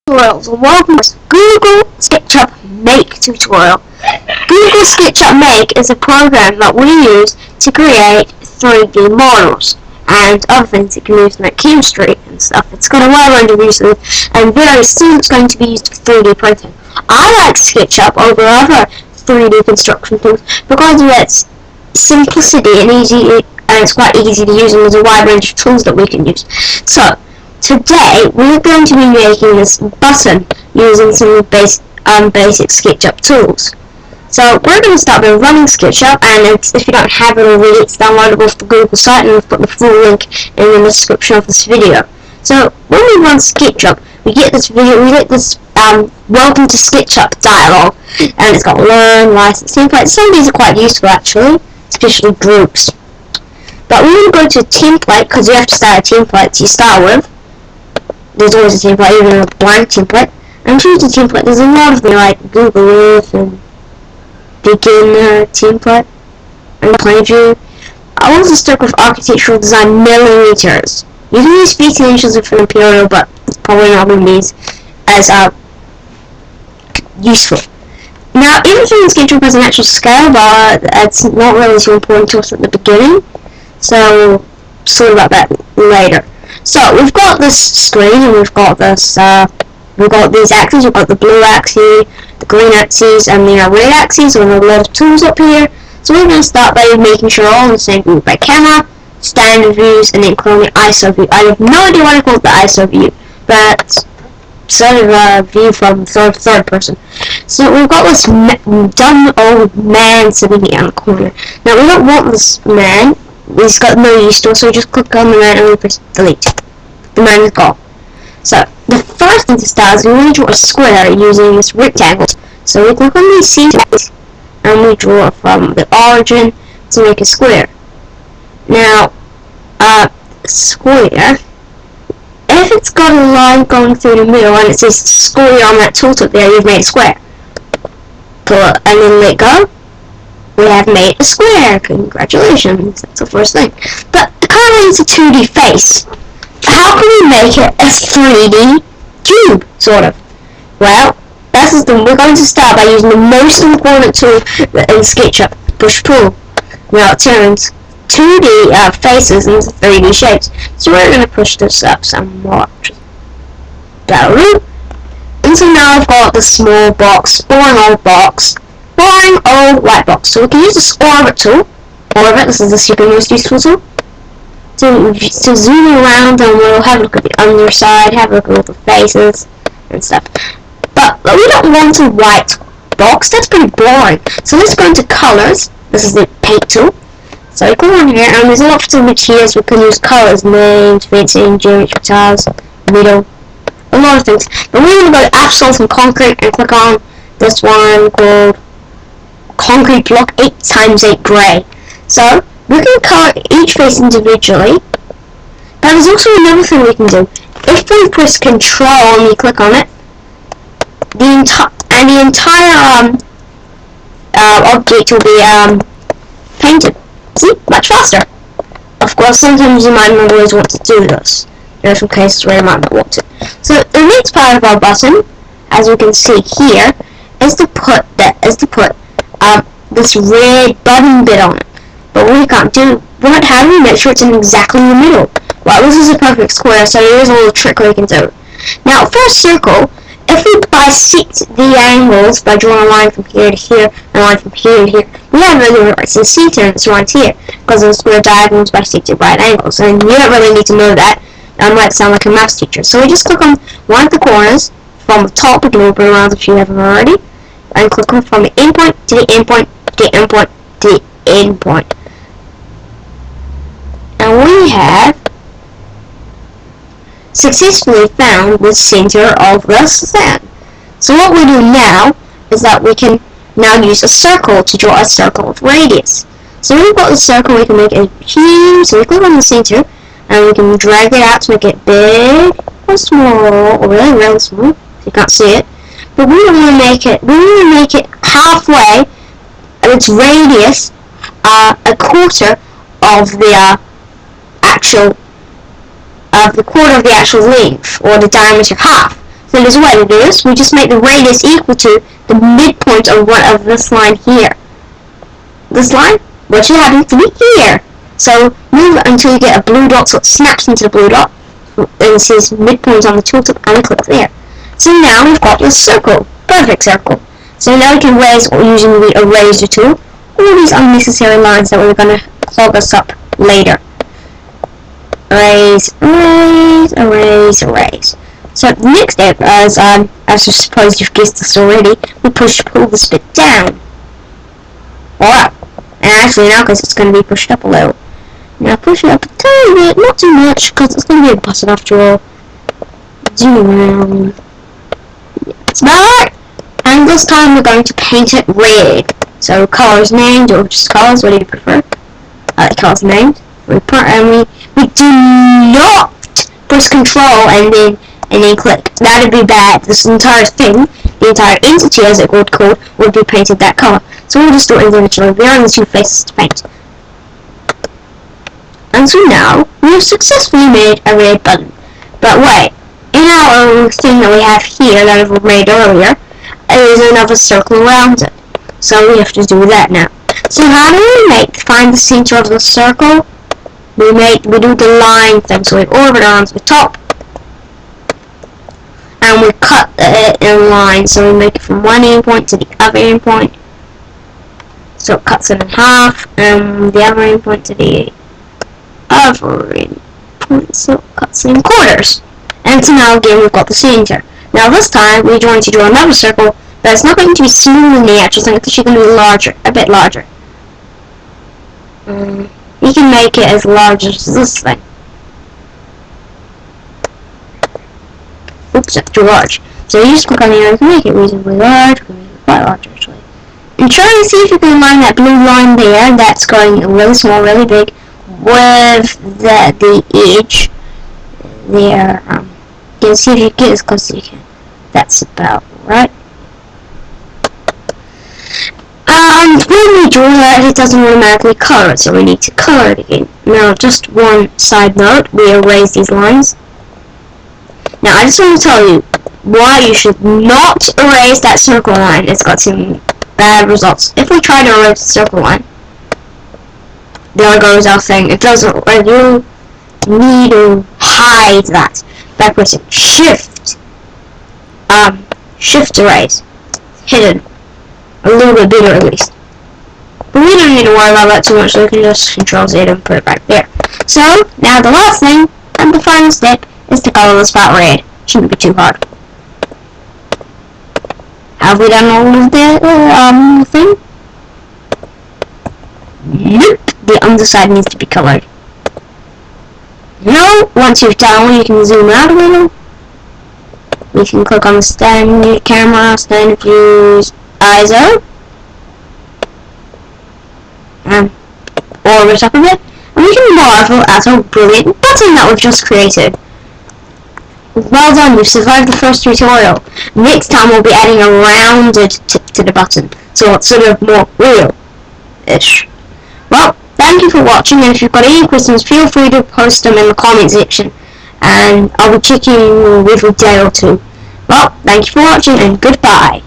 Tutorials. Welcome to Google SketchUp Make tutorial. Google SketchUp Make is a program that we use to create 3D models and other things you can use like chemistry and stuff. It's got a wide range of uses and very soon it's going to be used for 3D printing. I like SketchUp over other 3D construction tools because of its simplicity and it's quite easy to use, and there's a wide range of tools that we can use. So today we're going to be making this button using some basic SketchUp tools. So we're going to start by running SketchUp, and if you don't have it already, it's downloadable off the Google site, and we've put the full link in the description of this video. So when we run SketchUp, we get this welcome to SketchUp dialog, and it's got learn, license, template. Some of these are quite useful actually, especially groups. But we're going to go to template because you have to start a template to start with. There's always a template, even a blank template. And choose the template. There's a lot of them like Google Earth and beginner template and plain view. I also stuck with architectural design millimeters. You can use feet and inches for imperial, but it's probably not going to be as useful. Now, everything in SketchUp has an actual scale, but it's not really too important to us at the beginning. So, sort about that later. So we've got this screen, and we've got this. We've got these axes. We've got the blue axis, the green axis, and the red axis. And a lot of tools up here. So we're going to start by making sure all in the same group by camera, standard views, and then calling it ISO view. I have no idea why I call it the ISO view, but sort of a view from third person. So we've got this dumb old man sitting here on the corner. Now we don't want this man. He's got no use to it, so we just click on the man and we press delete. The man is gone. So the first thing to start is we want to draw a square using this rectangle. So we click on these centers and we draw from the origin to make a square. Now, square, if it's got a line going through the middle and it says square on that tooltip there, you've made a square. Pull it and then let go. We have made a square. Congratulations. That's the first thing. But currently it's a 2D face. How can we make it a 3D cube, sort of? Well, that's the thing. We're going to start by using the most important tool in SketchUp, push-pull. Now it turns 2D faces into 3D shapes. So we're going to push this up somewhat. And so now I've got the small box, boring old box, boring old white box. So we can use this orbit tool. Orbit, this is the super most useful tool. To zoom around, and we'll have a look at the underside, have a look at all the faces and stuff. But we don't want a white box, that's pretty boring. So let's go into colors. This is the paint tool. So we go on here, and there's lots of materials we can use: colors, names, fencing, geometry tiles, middle, a lot of things. But we're going to go to asphalt and concrete and click on this one called concrete block 8x8 gray. So we can color each face individually, but there's also another thing we can do. If we press Control and we click on it, the entire object will be painted. See, much faster. Of course, sometimes you might not always want to do this. There are some cases where you might not want to. So the next part of our button, as we can see here, is to put this red button bit on it. But we can't do. How do we make sure it's in exactly the middle? Well, this is a perfect square, so here's a little trick we can do. Now, for a circle, if we bisect the angles by drawing a line from here to here and a line from here to here, we have really right to the center, and it's right here because the square diagonals bisected right angles. And you don't really need to know that. I might sound like a maths teacher. So we just click on one of the corners from the top. We can move it around if you haven't already, and click on from the endpoint to the endpoint to the endpoint to the endpoint. And we have successfully found the center of this thing. So what we do now is that we can now use a circle to draw a circle of radius. So when we've got the circle, we can make it huge. So we click on the center and we can drag it out to make it big or small, or really small, so you can't see it. But we don't want to make it. We want to make it halfway, and its radius a quarter of the quarter of the actual length, or the diameter half. So Well, there's a way to do this. We just make the radius equal to the midpoint of this line here. This line, what should happen to be here. So move it until you get a blue dot, so it snaps into the blue dot, and it says midpoint on the tooltip, and click there. So now we've got your circle, perfect circle. So now we can erase, or using the eraser tool, all these unnecessary lines that we're going to clog us up later. Erase, erase, erase, erase. So the next step is, as I suppose you've guessed this already, we pull this bit down, or up. And actually now, because it's going to be pushed up a little. Now push it up a tiny bit, not too much, because it's going to be a button after all. Zoom around. It's about right. And this time we're going to paint it red. So colors named, or just colors, what do you prefer? Colors named. We do not press control and then click. That'd be bad. This entire thing, the entire entity as it would called, would be painted that color. So we'll just do it individually. There are the two faces to paint. And so now we have successfully made a red button. But wait, in our thing that we have here that we made earlier, is another circle around it. So we have to do that now. So how do we find the center of the circle? We do the line thing. So we orbit around the top, and we cut it in line. So we make it from one endpoint to the other endpoint. So it cuts it in half, and the other endpoint to the other endpoint. So it cuts it in quarters. And so now again we've got the center. Now this time we're going to draw another circle, but it's not going to be smaller than the actual thing. It's actually going to be larger, a bit larger. You can make it as large as this thing. Oops, that's too large. So you just click on the arrow, you can make it reasonably large, you can make it quite large actually. And try to see if you can line that blue line there, that's going really small, really big, with the edge there. You can see if you get as close as you can. That's about right. And when we draw that, it doesn't automatically color it, so we need to color it again. Now, just one side note, we erase these lines. Now, I just want to tell you why you should not erase that circle line. It's got some bad results. If we try to erase the circle line, there goes our thing. It doesn't, you need to hide that by pressing Shift erase. Hidden. A little bit bigger at least. But we don't need to worry about that too much, so we can just Control Z and put it right there. So, now the last thing, and the final step, is to color the spot red. Shouldn't be too hard. Have we done all of the thing? Nope. The underside needs to be colored. No, once you've done one, you can zoom out a little. You can click on the standard camera, standard views, ISO, and orbit up a bit, and we can marvel at our brilliant button that we've just created. Well done, you've survived the first tutorial. Next time we'll be adding a rounded tip to the button, so it's sort of more real-ish. Well, thank you for watching, and if you've got any questions, feel free to post them in the comment section, and I'll be checking every day or two. Well, thank you for watching, and goodbye.